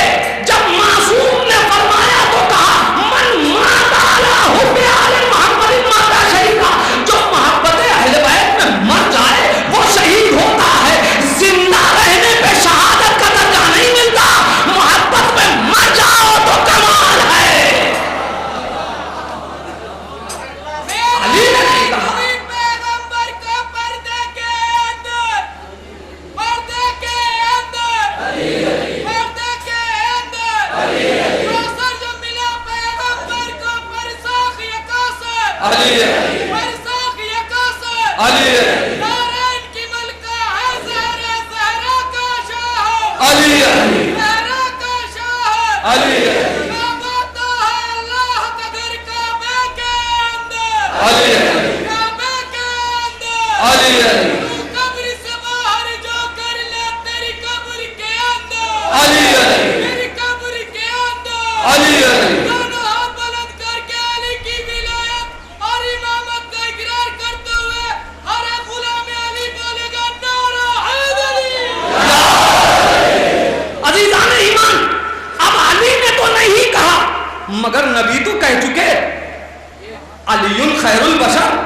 جب معصوم نے فرمایا تو کہا من مات علی حب آل محمد مات شہیدا، جو محبت اہل بیت میں مر جائے وہ شہید ہوتا ہے، زندہ رہنے پہ شہادت کا درجہ نہیں ملتا، محبت میں مر جاؤ تو کمال ہے۔ علی نے نہیں کہا پیغمبر کو پردے کے اندر، پردے کے اندر، پردے کے اندر کوثر جو ملا پیغمبر کو برزخ یکا سے، برزخ یکا سے، نارائن کی ملکہ ہے زہرا کا شاہ، زہرا کا شاہ، کعبہ تو ہے اللہ کا گھر کعبے کے اندر، کعبے کے اندر، تو قبر سے باہر جو کر لے تیری قبر کے اندر، تیری قبر کے اندر، دونوں ہاتھ بلند کر کے علی کی ولایت اور امامت کا اقرار کرتے ہوئے ہر ایک غلام علی بولے گا نعرہ حیدری۔ عزیزان ایمان، اب علی نے تو نہیں کہا مگر نبی تو کہہ چکے علی خیر البشر۔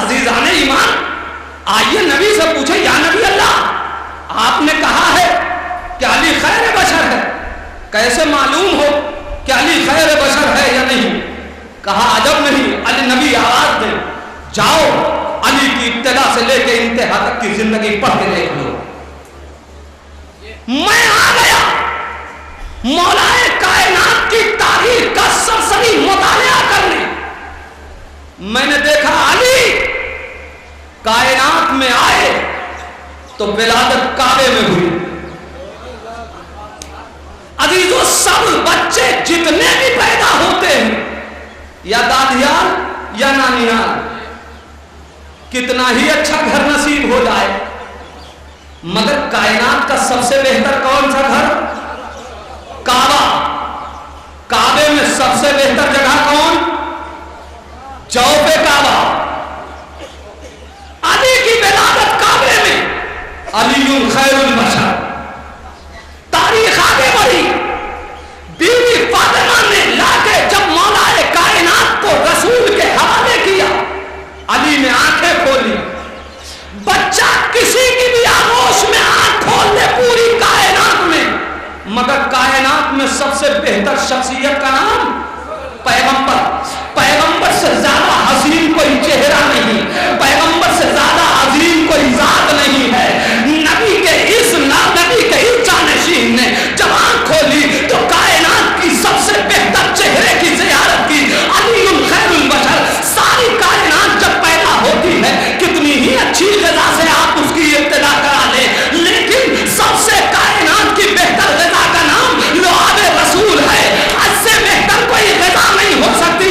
عزیزان ایمان، آئیے نبی سے پوچھے یا نبی اللہ آپ نے کہا ہے کہ علی خیر بشر ہے، کیسے معلوم ہو کہ علی خیر بشر ہے یا نہیں؟ کہا عجب نہیں، علی نبی آواز دے جاؤ علی کی ابتدا سے لے کے انتہا تک کی زندگی پڑھ کے دیکھ لو۔ میں آ گیا مولا کائنات کی تاریخ کا سرسری مطالعہ کرنے، میں نے دیکھا علی کائنات میں آئے تو ولادت کعبے میں ہوئی۔ عزیزو سب بچے جتنے بھی پیدا ہوتے ہیں یا دادیال یا نانیال، کتنا ہی اچھا گھر نصیب ہو جائے مگر کائنات کا سب سے بہتر کون سا گھر؟ کعبہ۔ کعبے میں سب سے بہتر جگہ کون؟ جوف کعبہ۔ علی کی ولادت کعبے میں، علی خیر البشر۔ تاریخ آگے بڑھی، بیوی فاطمہ نے لا کے جب مولا کائنات کو رسول کے حوالے کیا، علی نے آنکھیں کھولی۔ بچہ کسی کی بھی آغوش میں آنکھ کھول دے پوری کائنات میں، مگر کائنات میں سب سے بہتر شخصیت کا نام پیغمبر۔ پیغمبر سے زیادہ حسین کوئی چہرہ نہیں، پیغمبر سے زیادہ عظیم کوئی ذات نہیں ہے۔ نبی کے اس جانشین نے جب آنکھ کھولی تو کائنات کی سب سے بہتر چہرے کی زیارت کی، علی خیر البشر۔ ساری کائنات جب پیدا ہوتی ہے کتنی ہی اچھی غذا سے آپ اس کی ابتدا کرا لیں، لیکن سب سے کائنات کی بہتر غذا کا نام لعاب رسول ہے۔ اس سے بہتر کوئی غذا نہیں ہو سکتی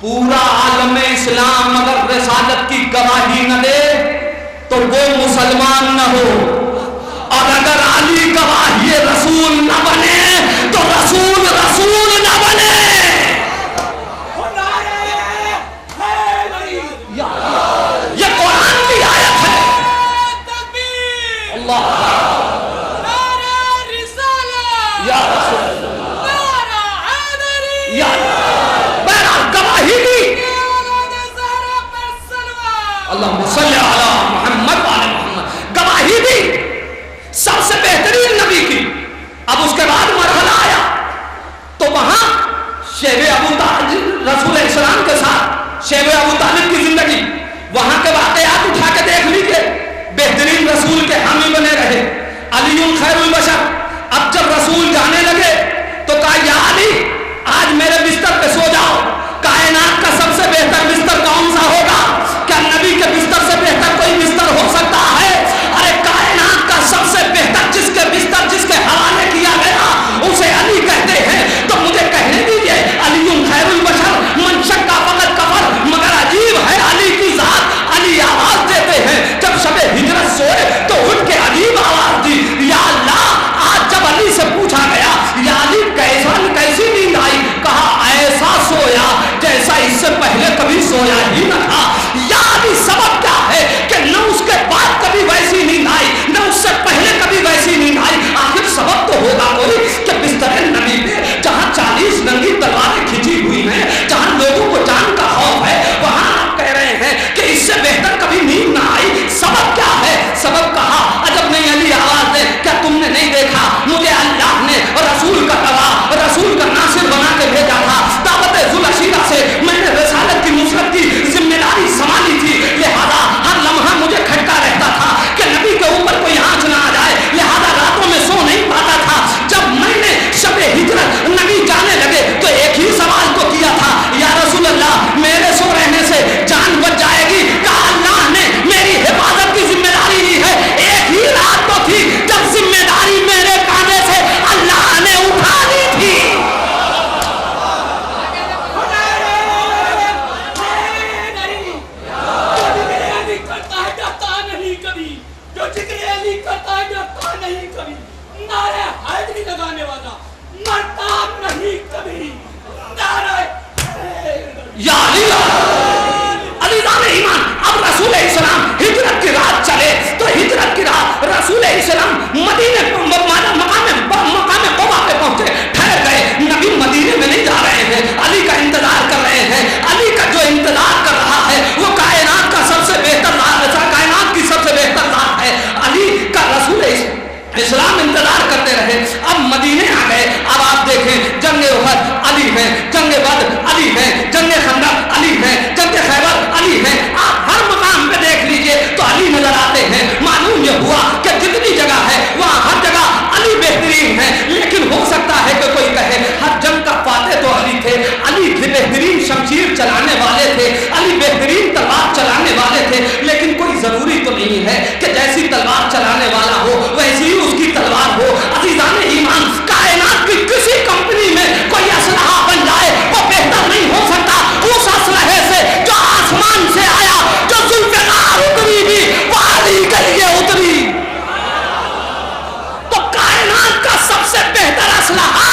پورا عالم اسلام اگر رسالت کی گواہی نہ دے تو وہ مسلمان نہ ہو، اور اگر علی گواہی رسول نہ بنے تو رسول رسول نہ بنے۔ یہ قرآن کی آیت ہے۔ اللہ یا رسول اللہ یا بہرحال گواہی دی۔ اللہم صلی علی محمد وعلی محمد، گواہی دی سب سے بہترین نبی کی۔ اب اس کے بعد مرحلہ آیا تو وہاں شیب ابو طالب رسول السلام کے ساتھ شیب ابو طالب کی زندگی، وہاں کے واقعات اٹھا کے دیکھ لیجئے، بہترین رسول کے حامی بنے رہے، علی خیر البشر۔ اب جب رسول جانے لگے تو کہا یا علی آج میرے بستر پہ سو جاؤ۔ کائنات کا سب سے بہتر بستر کون سا ہوگا؟ کیا نبی کے بستر سے بہتر کوئی بستر ہو سکتا ہے؟ ارے کائنات کا سب سے بہتر جس کے بستر جس کے حوالے کیا گیا اسے علی کہتے ہیں۔ تو مجھے کہنے دیجئے علی خیر البشر من شک فقط کفر، مگر عجیب ہے علی کی ذات۔ علی آواز دیتے ہیں جب شب ہجرت سوئے تو اٹھ کے عجیب آواز دی، یا اللہ آج جب علی سے پوچھا گیا یا علی کیسی نیند آئی، کہا ایسا سویا جیسا اس سے پہلے کبھی سویا ہی نہ تھا۔ یا علی سبب کیا ہے کہ نہ اس کے بعد کبھی ویسی نیند آئی نہ اس سے پہلے کبھی ویسی نیند آئی؟ آخر سبب تو ہوگا کوئی کہ بستر نبی پہ جہاں 40 ننگی تلواریں کھینچی ہوئی ہیں، جہاں لوگوں کو جان کا خوف ہے، وہاں آپ کہہ رہے ہیں کہ اس سے بہتر کبھی نیند نہ آئی۔ سبب کیا ہے؟ سبب کہا عجب نہیں علی آواز دے، کیا تم نے نہیں دیکھا مجھے اللہ نے رسول کا گواہ رسول کا ناصر بنا کے بھیجا تھا، دعوت ذوالعشیرہ سے میں نے رسالت کی نصرت کی ذمہ داری سنبھالی تھی، لہذا ہر لمحہ مجھے کھٹکا رہتا تھا کہ نبی کے اوپر کوئی آنچ نہ آ جائے، لہذا راتوں میں سو نہیں پاتا تھا۔ جب میں نے شب ہجرت نبی جانے لگے تو ایک ہی سوال تو کیا تھا، یا رسول اللہ میرے سو رہنے سے جان بچ جائے گی؟ کہا اللہ نے میری حفاظت کی ذمہ داری لی ہے۔ ایک ہی رات تو تھی جب ذمہ داری میرے کاندھے سے اللہ نے اٹھا لی تھی۔ یا علی دان ایمان۔ اب رسول اسلام ہجرت کی رات چلے تو ہجرت کی رات رسول اسلام مدینے مقام قبا پہ پہنچے، ٹھہر گئے۔ نبی مدینے میں نہیں جا رہے ہیں، علی کا انتظار کر رہے ہیں۔ علی کا جو انتظار کر رہا ہے وہ کائنات کا سب سے بہتر کائنات کی سب سے بہتر ذات ہے۔ علی کا رسول اسلام انتظار کرتے رہے۔ اب مدینے آ گئے۔ اب آپ دیکھیں جنگ احد علی ہے، جنگ بدر علی ہے، جنگ خندق علی ہے، جنگ خیبر علی ہے۔ آپ ہر مقام پہ دیکھ لیجئے تو علی نظر آتے ہیں۔ معلوم یہ ہوا کہ جتنی جگہ ہے وہاں ہر جگہ علی بہترین ہے۔ لیکن ہو سکتا ہے کہ کوئی کہے ہر جنگ کا فاتح تو علی تھے، علی بہترین شمشیر چلانے والے تھے، علی بہترین تلوار چلانے والے تھے، لیکن کوئی ضروری تو نہیں ہے کہ جیسی تلوار چلانے والا ہو ویسی ہی اس کی تلوار ہو۔ عزیزان ایمان، کائنات کی کسی کمپنی میں کوئی اسلحہ بن جائے وہ بہتر نہیں ہو سکتا اس اسلحے سے جو آسمان سے آیا، جو ذوالفقار اتری بھی وہ علی کے لیے اتری۔ تو کائنات کا سب سے بہتر اسلحہ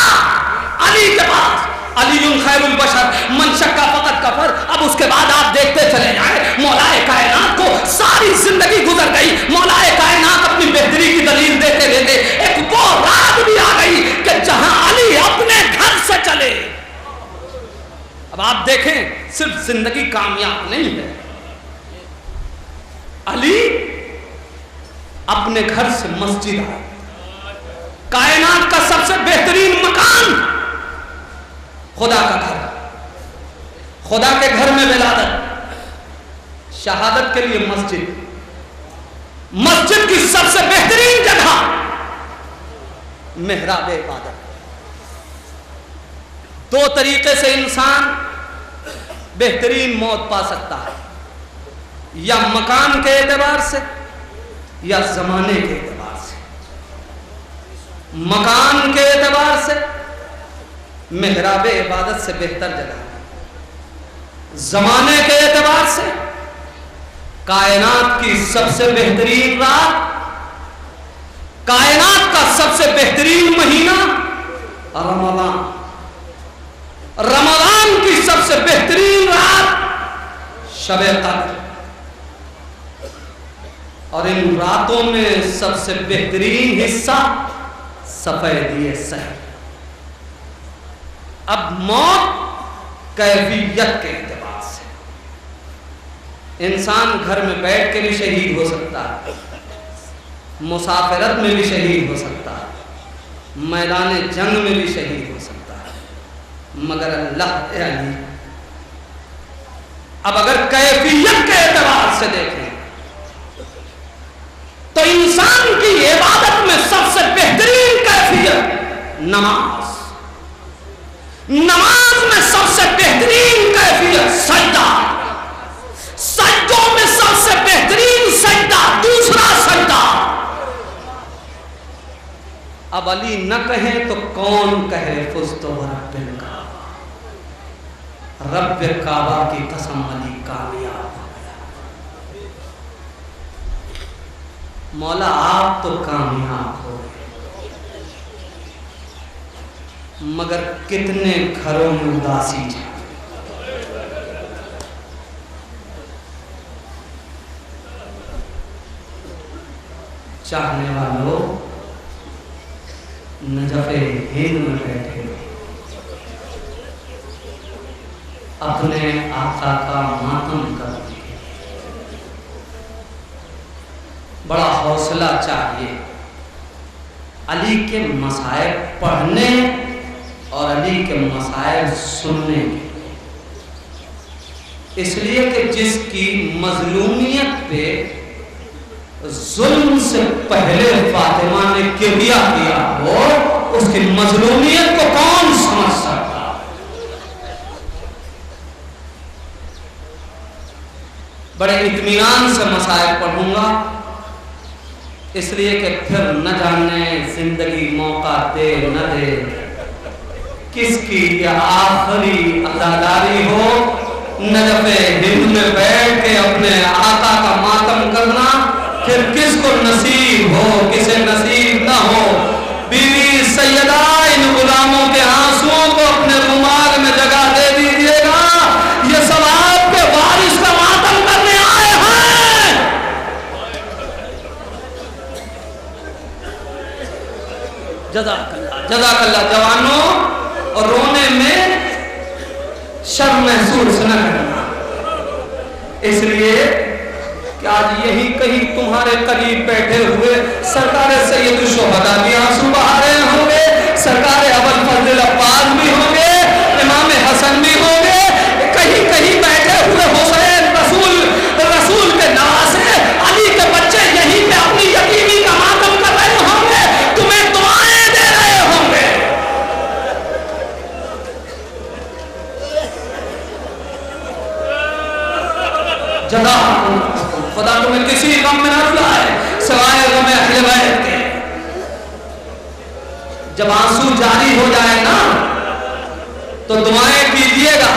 علی کے پاس، علی خیر البشر من شک فقط کفر۔ اب اس کے بعد آپ دیکھتے چلے جائیں، مولا کائنات کو ساری زندگی گزر گئی، مولا کائنات اپنی بہتری کی دلیل دیتے دیتے ایک وہ رات بھی آ گئی کہ جہاں علی اپنے گھر سے چلے۔ اب آپ دیکھیں صرف زندگی کامیاب نہیں ہے، علی اپنے گھر سے مسجد آئے۔ کائنات کا سب سے بہترین مکان خدا کا گھر، خدا کے گھر میں ولادت، شہادت کے لیے مسجد، مسجد کی سب سے بہترین جگہ محراب عبادت۔ دو طریقے سے انسان بہترین موت پا سکتا ہے، یا مکان کے اعتبار سے یا زمانے کے اعتبار سے۔ مکان کے اعتبار سے محراب عبادت سے بہتر جگہ ہے، زمانے کے اعتبار سے کائنات کی سب سے بہترین رات، کائنات کا سب سے بہترین مہینہ رمضان، رمضان کی سب سے بہترین رات شب قدر، اور ان راتوں میں سب سے بہترین حصہ سفیدی سحر۔ اب موت کیفیت کے اعتبار سے انسان گھر میں بیٹھ کے بھی شہید ہو سکتا ہے، مسافرت میں بھی شہید ہو سکتا ہے، میدان جنگ میں بھی شہید ہو سکتا ہے، مگر اللہ علی اب اگر کیفیت کے اعتبار سے دیکھیں تو انسان کی عبادت میں سب سے بہترین کیفیت نماز، نماز میں سب سے بہترین کیفیت سجدہ، سجدوں میں سب سے بہترین سجدہ دوسرا سجدہ۔ اب علی نہ کہیں تو کون کہے؟ فزت ورب الکعبہ، رب کعبہ کی قسم علی کامیاب ہو گیا۔ مولا آپ تو کامیاب ہو گئے، مگر کتنے گھروں میں اداسی ہے۔ چاہنے والوں نجف ہند میں بیٹھے اپنے آقا کا ماتم کر دیے، بڑا حوصلہ چاہیے علی کے مسائل پڑھنے اور علی کے مسائل سننے کے، اس لیے کہ جس کی مظلومیت پہ ظلم سے پہلے فاطمہ نے کبریا کیا ہو، اس کی مظلومیت کو کون سمجھ سکتا؟ بڑے اطمینان سے مسائل پڑھوں گا، اس لیے کہ پھر نہ جانے زندگی موقع دے نہ دے کس کی یہ آخری عزاداری ہو، نجف ہند میں بیٹھ کے اپنے آقا کا ماتم کرنا، پھر کس کو نصیب ہو کسے نصیب نہ ہو۔ بیوی سیدہ ان غلاموں کے آنسوؤں کو اپنے رومال میں جگہ دے دیجئے گا، یہ سب آپ کے وارث کا ماتم کرنے آئے ہیں۔ جزاک اللہ، جزاک اللہ۔ جوانوں، اور رونے میں شرم محسوس نہ کرنا، اس لیے کہ آج یہی کہیں تمہارے قریب بیٹھے ہوئے سرکار سید الشہداء بھی آنسو بہا رہے ہوں گے، سرکار ابوالفضل عباس بھی ہوں گے، امام حسن بھی ہوں گے، کہیں کہیں بیٹھے ہوئے حسین رسول کے نواسے علی کے بچے یہیں پہ اپنی یتیمی کا ماتم کر رہے ہوں گے، تمہیں دعائیں دے رہے ہوں گے۔ جزاک خدا تمہیں کسی غم میں نہ ڈالے سوائے غم اہل بیت کے۔ جب آنسو جاری ہو جائے نا تو دعائیں کیجیے گا،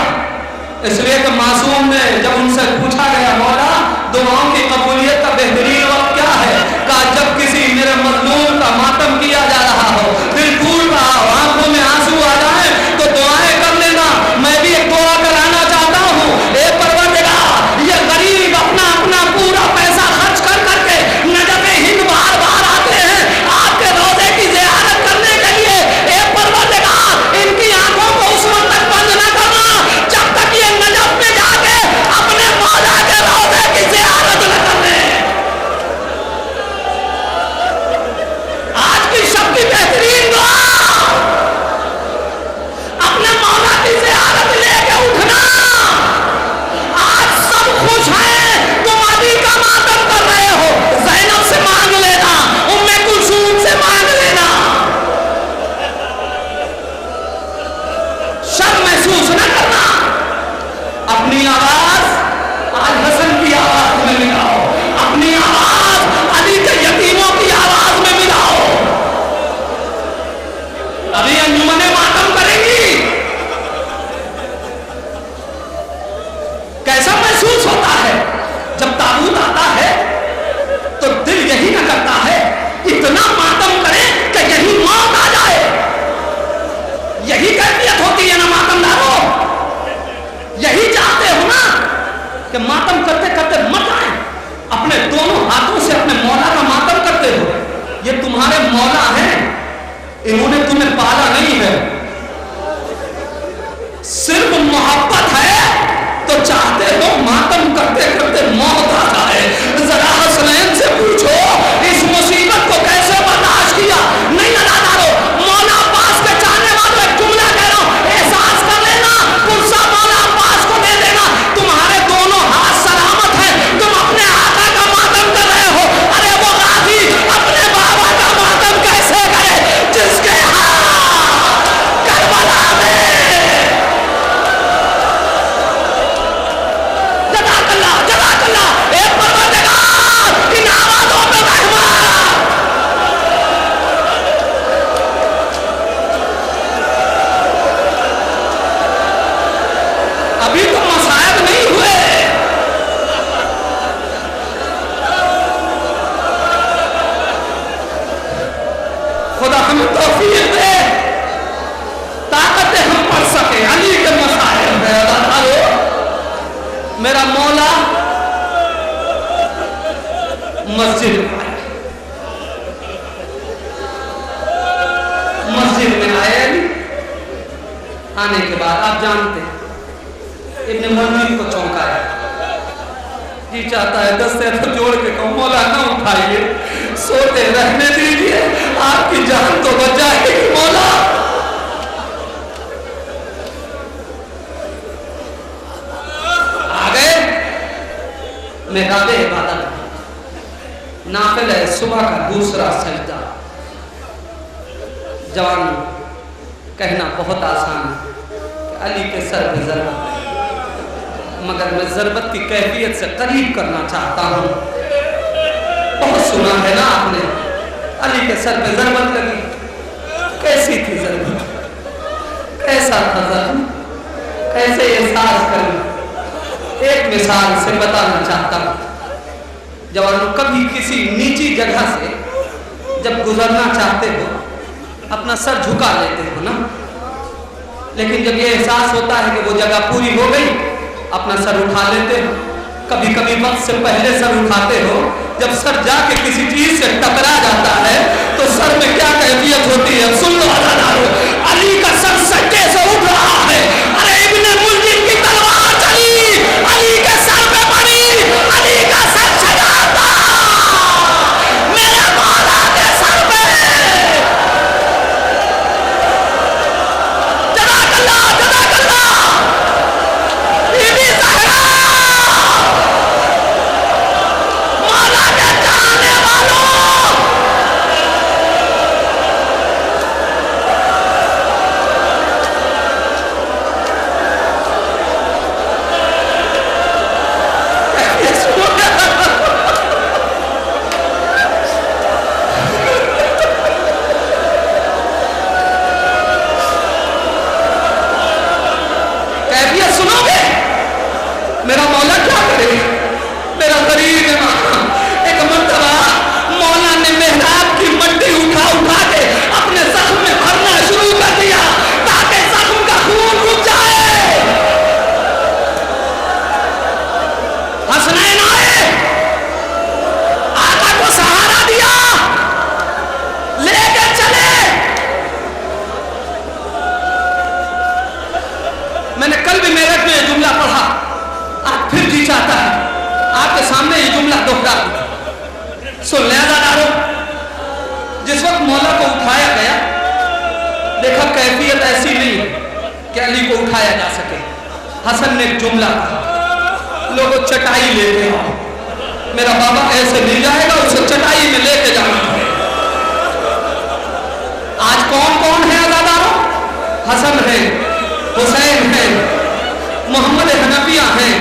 اس لیے کہ معصوم نے جب ان سے پوچھا گیا مولا دعاؤں کی قبولیت کا بہترین وقت کیا ہے، کہا جب کسی میرے مظلوم کا ماتم کیا جا رہا ہو، دل ٹوٹ رہا ہو، آنکھوں میں آنسو آ جائیں تو دعائیں کر لینا۔ میں بھی ایک دعا کرانا چاہتا ہوں، اے پروردگار یہ غریب اپنا پورا پیسہ خرچ کر کر کے نجف ہند بار بار آتے ہیں آپ کے روضے کی زیارت کرنے کے لیے، اے پروردگار ان کی آنکھوں کو اس وقت تک بند نہ کرنا جب تک یہ نجف میں جا کے کہ ماتم کرتے کرتے مت آئے، اپنے دونوں ہاتھوں سے اپنے مولا کا ماتم کرتے ہو. یہ تمہارے مولا ہیں، انہوں نے تمہیں پالا نہیں ہے. صرف محبت ہے تو چاہتے ہو ماتم کرتے کرتے موت آ جائے. ذرا حسنین سے پوچھو اس مصیبت کو کیسے برداشت کیا. نہیں ادادارو، مولا عباس کے چاہنے والوں ایک جملہ کہہ رہا ہوں، احساس کر لینا پرسہ مولا عباس کو دے دینا. تمہارے دونوں ہاتھ سلامت ہیں، تم اپنے آقا کا ماتم کر رہے ہو. ارے وہ غازی اپنے بابا کا ماتم کیسے کرے جس کے ہاتھ کربلا میں. جزاک اللہ، جزاک اللہ. اے پروردگار ان آوازوں پہ رحمت. ابھی تو مصائب نہیں ہوئے. خدا ہمیں توفیق دے، طاقت ہم پڑھ سکے. علی کے مصائب ہے. میرا مولا مسجد میں آیا، مسجد میں آئے. آنے کے بعد آپ جانتے ہیں ابن منظر کو چونکایا. جی چاہتا ہے دستے تو جوڑ کے کہوں مولا نہ اٹھائیے، سوتے رہنے دیجیے، آپ کی جان تو بچ جائے گی مولا. آ گئے محراب عبادت، نافل ہے صبح کا دوسرا سجدہ. جوان کہنا بہت آسان ہے کہ علی کے سر پہ ضربت ہے، مگر میں ضربت کی کیفیت سے قریب کرنا چاہتا ہوں. بہت سنا ہے نا آپ نے، علی کے سر پہ ضربت لگی. کیسی تھی ضربت، کیسا تھا ضربت، کیسے احساس کرنا. ایک مثال سے بتانا چاہتا ہوں. جوانوں کبھی کسی نیچی جگہ سے جب گزرنا چاہتے ہو اپنا سر جھکا لیتے ہو نا، لیکن جب یہ احساس ہوتا ہے کہ وہ جگہ پوری ہو گئی اپنا سر اٹھا لیتے ہو. کبھی کبھی وقت سے پہلے سر اٹھاتے ہو. جب سر جا کے کسی چیز سے ٹکرا جاتا ہے تو سر میں کیا کیفیت ہوتی ہے. سن لو عزیزانو، علی کا سر سجدے سے اٹھ رہا ہے. ارے ابن ملجم کی تلوار چلی، علی کے سر پہ پڑی، علی کا سر سجا تھا میرے مولا کے سر پہ. جزاک اللہ، جزاک اللہ. بی بی زہرا مولا کے چاہنے والوں، کیفیت سنو گے میرا مولا کیا کرے. میرا غریب امام ایک مرتبہ مولا نے محراب کی مٹی اٹھا اٹھا کے اپنے زخم میں بھرنا شروع کر دیا تاکہ زخم کا خون رک جائے. حسنین آئے، آقا کو سہارا دیا، لے کے چلے. میں نے کل بھی میرٹھ میں یہ جملہ پڑھا، آج پھر جی چاہتا ہے آپ کے سامنے یہ جملہ دوہرا دوں. سن لیں عزیزانو، جس وقت مولا کو اٹھایا گیا دیکھا کیفیت ایسی نہیں ہے کہ علی کو اٹھایا جا سکے. حسن نے ایک جملہ کہا، لوگوں چٹائی لے کے آؤ. میرا بابا ایسے نہیں جائے گا، اسے چٹائی میں لے کے جانا ہے. آج کون کون ہے عزیزانو؟ حسن ہے، حسین ہے، محمد حنفیہ ہیں،